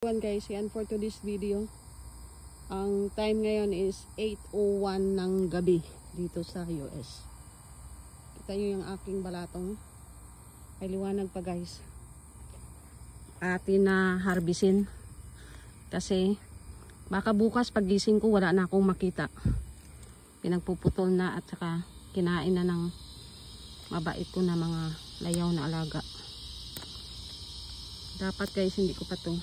Guys, yan for today's video. Ang time ngayon is 8:01 ng gabi dito sa US. Kita nyo yung aking balatong. Ay liwanag pa guys. Atin na harbisin. Kasi baka bukas pagising ko wala na akong makita. Pinagpuputol na at saka kinain na ng mabait ko na mga layaw na alaga. Dapat guys hindi ko pa to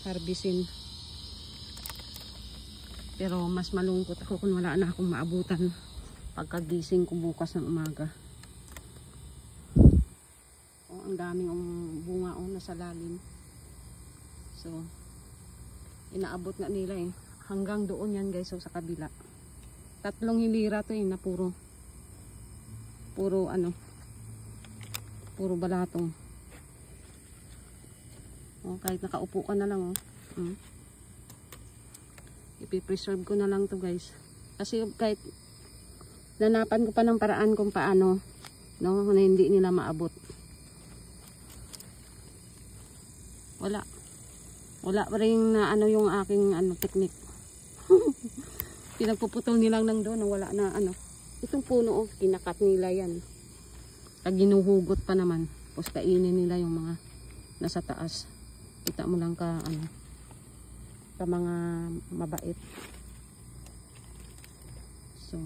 harbisin. Pero mas malungkot ako kung wala na akong maabutan pagkagising ko bukas ng umaga. Oh, ang daming bunga nasa lalim. So, inaabot na nila eh. Hanggang doon yan guys, so sa kabila. 3 hilira to eh, na puro balatong. Oh, kahit nakaupo ka na lang ipipreserve ko na lang to guys. Kasi kahit nanapan ko pa ng paraan kung paano na hindi nila maabot. Wala pa rin na yung aking technique. Pinagpuputol nilang nang doon, wala na itong puno kinakat nila yan. Pag ginuhugot pa naman, tapos kainin nila yung mga nasa taas. Kita mo lang ka mga mabait. So